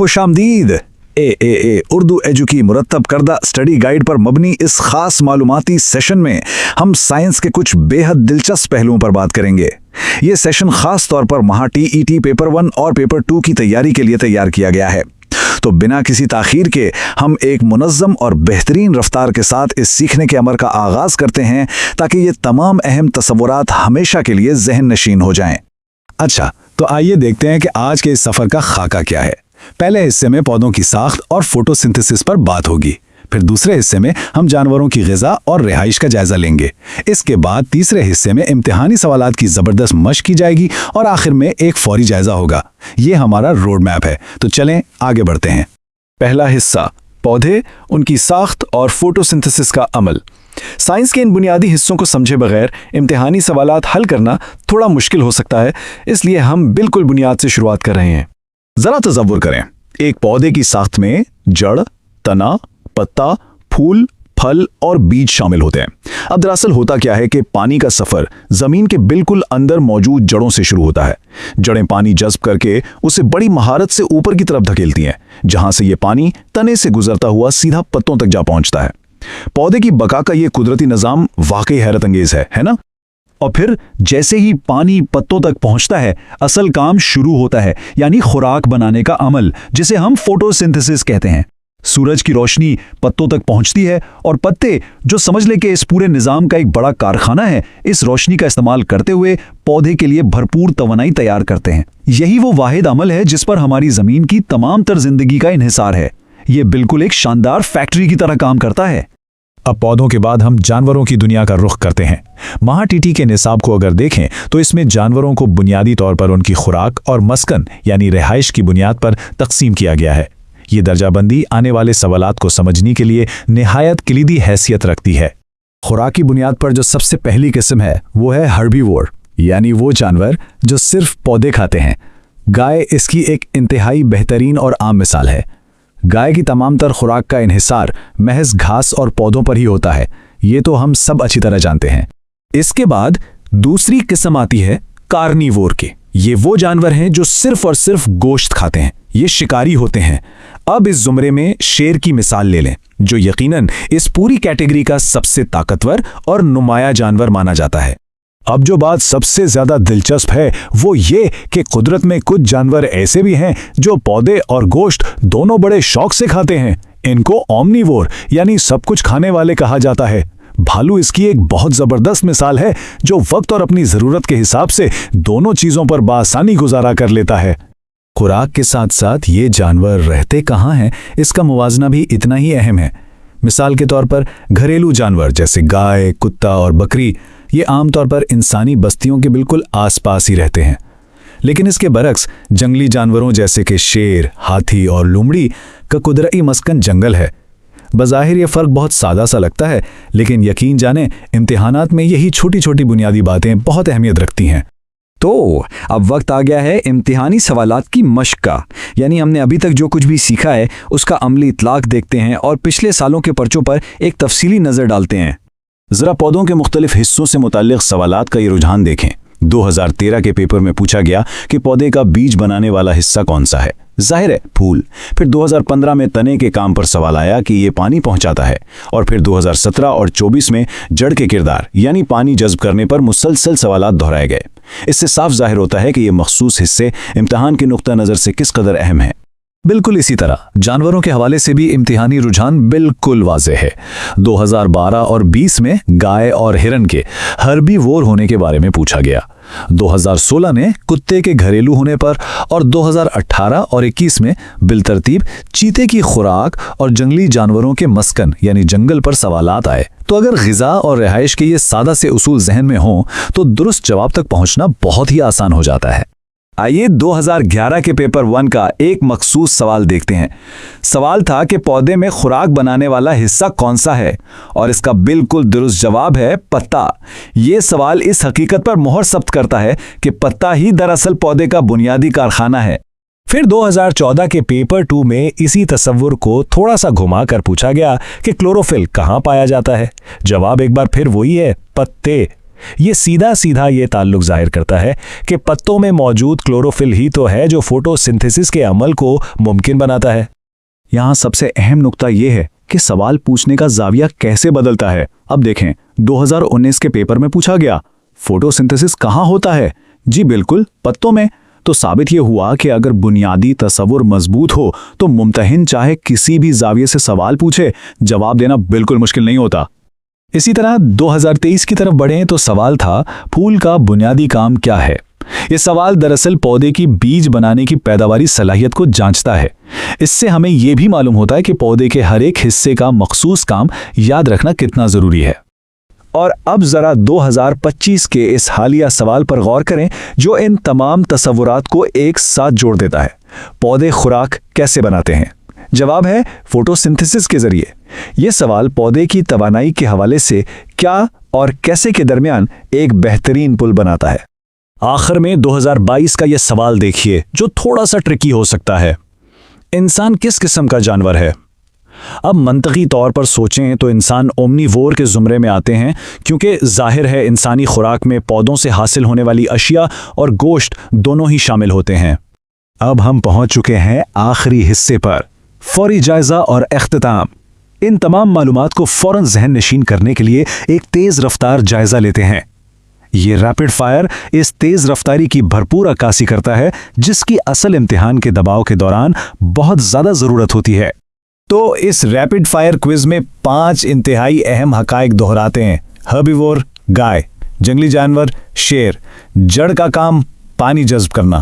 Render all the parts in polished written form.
खुशामदीद। Urdu edu की मुरत्तब करदा study guide पर मबनी इस खास मालूमाती सेशन में हम साइंस के कुछ बेहद दिलचस्प पहलुओं पर बात करेंगे। ये सेशन खास तौर पर महा टीईटी पेपर 1 और पेपर 2 की तैयारी के लिए तैयार किया गया है। तो बिना किसी ताखीर के हम एक मुनज़्ज़म और बेहतरीन रफ्तार के साथ इस सीखने के अमर का आगाज़ करते हैं ताकि ये तमाम अहम तसव्वुरात हमेशा के लिए ज़हन नशीन हो जाएं। अच्छा, तो आइए देखते हैं कि आज के इस सफ़र का खाका क्या है। पहले हिस्से में पौधों की साख्त और फोटोसिंथेसिस पर बात होगी। फिर दूसरे हिस्से में हम जानवरों की ग़िज़ा और रिहाइश का जायजा लेंगे। इसके बाद तीसरे हिस्से में इम्तिहानी सवालात की ज़बरदस्त मशक की जाएगी और आखिर में एक फौरी जायजा होगा। ये हमारा रोड मैप है, तो चलें आगे बढ़ते हैं। पहला हिस्सा, पौधे, उनकी साख्त और फोटोसिंथेसिस का अमल। साइंस के इन बुनियादी हिस्सों को समझे बगैर इम्तिहानी सवालात हल करना थोड़ा मुश्किल हो सकता है, इसलिए हम बिल्कुल बुनियाद से शुरुआत कर रहे हैं। ज़रा तसव्वुर करें, एक पौधे की साख्त में जड़, तना, पत्ता, फूल, फल और बीज शामिल होते हैं। अब दरअसल होता क्या है कि पानी का सफ़र ज़मीन के बिल्कुल अंदर मौजूद जड़ों से शुरू होता है। जड़ें पानी जज्ब करके उसे बड़ी महारत से ऊपर की तरफ धकेलती हैं, जहां से ये पानी तने से गुजरता हुआ सीधा पत्तों तक जा पहुंचता है। पौधे की बका का ये कुदरती निज़ाम वाकई हैरत अंगेज है ना? और फिर जैसे ही पानी पत्तों तक पहुंचता है, असल काम शुरू होता है, यानी खुराक बनाने का अमल, जिसे हम फोटोसिंथेसिस कहते हैं। सूरज की रोशनी पत्तों तक पहुंचती है और पत्ते, जो समझ ले कि इस पूरे निज़ाम का एक बड़ा कारखाना है, इस रोशनी का इस्तेमाल करते हुए पौधे के लिए भरपूर तवानाई तैयार करते हैं। यही वो वाहिद अमल है जिस पर हमारी ज़मीन की तमाम तर जिंदगी का इन्हिसार है। ये बिल्कुल एक शानदार फैक्ट्री की तरह काम करता है। अब पौधों के बाद हम जानवरों की दुनिया का रुख करते हैं। महा टीटी के निसाब को अगर देखें तो इसमें जानवरों को बुनियादी तौर पर उनकी खुराक और मस्कन यानी रिहाइश की बुनियाद पर तकसीम किया गया है। ये दर्जाबंदी आने वाले सवालात को समझने के लिए निहायत किलीदी हैसियत रखती है। खुराक की बुनियाद पर जो सबसे पहली किस्म है वो है हर्बीवोर, यानी वो जानवर जो सिर्फ पौधे खाते हैं। गाय इसकी एक इंतहाई बेहतरीन और आम मिसाल है। गाय की तमाम तर खुराक का इन्हिसार महज घास और पौधों पर ही होता है, ये तो हम सब अच्छी तरह जानते हैं। इसके बाद दूसरी किस्म आती है कार्निवोर के। ये वो जानवर हैं जो सिर्फ और सिर्फ गोश्त खाते हैं, ये शिकारी होते हैं। अब इस जुमरे में शेर की मिसाल ले लें, जो यकीनन इस पूरी कैटेगरी का सबसे ताकतवर और नुमाया जानवर माना जाता है। अब जो बात सबसे ज्यादा दिलचस्प है वो ये कि कुदरत में कुछ जानवर ऐसे भी हैं जो पौधे और गोश्त दोनों बड़े शौक से खाते हैं। इनको ओमनीवोर यानी सब कुछ खाने वाले कहा जाता है। भालू इसकी एक बहुत जबरदस्त मिसाल है, जो वक्त और अपनी जरूरत के हिसाब से दोनों चीजों पर बासानी गुजारा कर लेता है। खुराक के साथ साथ ये जानवर रहते कहाँ हैं, इसका मुवाजना भी इतना ही अहम है। मिसाल के तौर पर घरेलू जानवर जैसे गाय, कुत्ता और बकरी, ये आमतौर पर इंसानी बस्तियों के बिल्कुल आसपास ही रहते हैं। लेकिन इसके बरक्स जंगली जानवरों जैसे कि शेर, हाथी और लोमड़ी का कुदरती मस्कन जंगल है। बज़ाहिर ये फ़र्क बहुत सादा सा लगता है, लेकिन यकीन जाने इम्तिहानात में यही छोटी छोटी बुनियादी बातें बहुत अहमियत रखती हैं। तो अब वक्त आ गया है इम्तिहानी सवालात की मशक का, यानी हमने अभी तक जो कुछ भी सीखा है उसका अमली इतलाक देखते हैं और पिछले सालों के पर्चों पर एक तफसीली नज़र डालते हैं। ज़रा पौधों के मुख्तलिफ हिस्सों से मुताल्लिक़ सवालात का ये रुझान देखें। 2013 के पेपर में पूछा गया कि पौधे का बीज बनाने वाला हिस्सा कौन सा है। जाहिर है फूल। फिर 2015 में तने के काम पर सवाल आया कि ये पानी पहुंचाता है, और फिर 2017 और 24 में जड़ के किरदार यानी पानी जज्ब करने पर मुसलसल सवालात दोहराए गए। इससे साफ जाहिर होता है कि ये मखसूस हिस्से इम्तिहान के नुक्ता नज़र से किस कदर अहम है। बिल्कुल इसी तरह जानवरों के हवाले से भी इम्तिहानी रुझान बिल्कुल वाज़ेह है। 2012 और 20 में गाय और हिरन के हर्बीवोर होने के बारे में पूछा गया। 2016 में कुत्ते के घरेलू होने पर और 2018 और 21 में बिलतरतीब चीते की खुराक और जंगली जानवरों के मस्कन यानी जंगल पर सवालात आए। तो अगर ग़िज़ा और रिहाइश के ये सादा से उसूल जहन में हों तो दुरुस्त जवाब तक पहुंचना बहुत ही आसान हो जाता है। आइए 2011 के पेपर 1 का एक मखसूस सवाल देखते हैं। सवाल था कि पौधे में खुराक बनाने वाला हिस्सा कौन सा है, और इसका बिल्कुल दुरुस्त जवाब है पत्ता। ये सवाल इस हकीकत पर मोहर सब्त करता है कि पत्ता ही दरअसल पौधे का बुनियादी कारखाना है। फिर 2014 के पेपर 2 में इसी तसव्वुर को थोड़ा सा घुमा कर पूछा गया कि क्लोरोफिल कहाँ पाया जाता है। जवाब एक बार फिर वही है, पत्ते। یہ سیدھا سیدھا یہ تعلق ظاہر کرتا ہے کہ پتوں میں موجود کلوروفل ہی تو ہے جو فوٹوسنتھسس کے عمل کو ممکن بناتا ہے۔ یہاں سب سے اہم نقطہ یہ ہے کہ سوال پوچھنے کا زاویہ کیسے بدلتا ہے۔ اب دیکھیں، 2019 کے پیپر میں پوچھا گیا فوٹوسنتھسس کہاں ہوتا ہے؟ جی بالکل، پتوں میں۔ تو ثابت یہ ہوا کہ اگر بنیادی تصور مضبوط ہو تو ممتحن چاہے کسی بھی زاویے سے سوال پوچھے، جواب دینا بالکل مشکل نہیں ہوتا۔ اسی طرح 2023 کی طرف بڑھیں تو سوال تھا پھول کا بنیادی کام کیا ہے؟ یہ سوال دراصل پودے کی بیج بنانے کی پیداواری صلاحیت کو جانچتا ہے۔ اس سے ہمیں یہ بھی معلوم ہوتا ہے کہ پودے کے ہر ایک حصے کا مخصوص کام یاد رکھنا کتنا ضروری ہے۔ اور اب ذرا 2025 کے اس حالیہ سوال پر غور کریں جو ان تمام تصورات کو ایک ساتھ جوڑ دیتا ہے۔ پودے خوراک کیسے بناتے ہیں؟ جواب ہے فوٹوسنتھسس کے ذریعے۔ یہ سوال پودے کی توانائی کے حوالے سے کیا اور کیسے کے درمیان ایک بہترین پل بناتا ہے۔ آخر میں 2022 کا یہ سوال دیکھیے جو تھوڑا سا ٹرکی ہو سکتا ہے۔ انسان کس قسم کا جانور ہے؟ اب منطقی طور پر سوچیں تو انسان اومنیوور کے زمرے میں آتے ہیں، کیونکہ ظاہر ہے انسانی خوراک میں پودوں سے حاصل ہونے والی اشیاء اور گوشت دونوں ہی شامل ہوتے ہیں۔ اب ہم پہنچ چکے ہیں آخری حصے پر، فوری جائزہ اور اختتام۔ ان تمام معلومات کو فوراً ذہن نشین کرنے کے لیے ایک تیز رفتار جائزہ لیتے ہیں۔ یہ ریپڈ فائر اس تیز رفتاری کی بھرپور عکاسی کرتا ہے جس کی اصل امتحان کے دباؤ کے دوران بہت زیادہ ضرورت ہوتی ہے۔ تو اس ریپڈ فائر کوئز میں 5 انتہائی اہم حقائق دہراتے ہیں۔ ہربیور گائے، جنگلی جانور شیر، جڑ کا کام پانی جذب کرنا،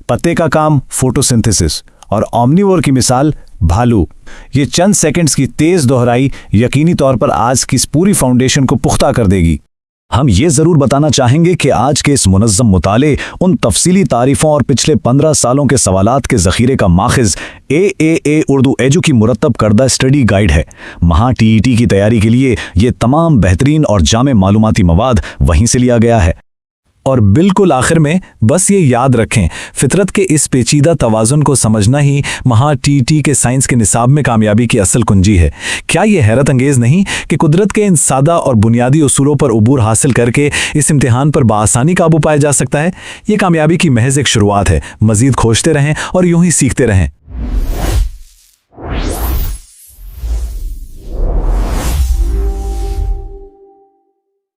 پتے کا کام فوٹوسنتھسس، اور اومنیور کی مثال بھالو۔ یہ چند سیکنڈز کی تیز دہرائی یقینی طور پر آج کی اس پوری فاؤنڈیشن کو پختہ کر دے گی۔ ہم یہ ضرور بتانا چاہیں گے کہ آج کے اس منظم مطالعے ان تفصیلی تعریفوں اور پچھلے 15 سالوں کے سوالات کے ذخیرے کا ماخذ اے اردو ایجو کی مرتب کردہ اسٹڈی گائیڈ ہے۔ مہا TET کی تیاری کے لیے یہ تمام بہترین اور جامع معلوماتی مواد وہیں سے لیا گیا ہے۔ اور بالکل آخر میں بس یہ یاد رکھیں، فطرت کے اس پیچیدہ توازن کو سمجھنا ہی مہا TET کے سائنس کے نصاب میں کامیابی کی اصل کنجی ہے۔ کیا یہ حیرت انگیز نہیں کہ قدرت کے ان سادہ اور بنیادی اصولوں پر عبور حاصل کر کے اس امتحان پر بآسانی قابو پایا جا سکتا ہے؟ یہ کامیابی کی محض ایک شروعات ہے۔ مزید کھوجتے رہیں اور یوں ہی سیکھتے رہیں۔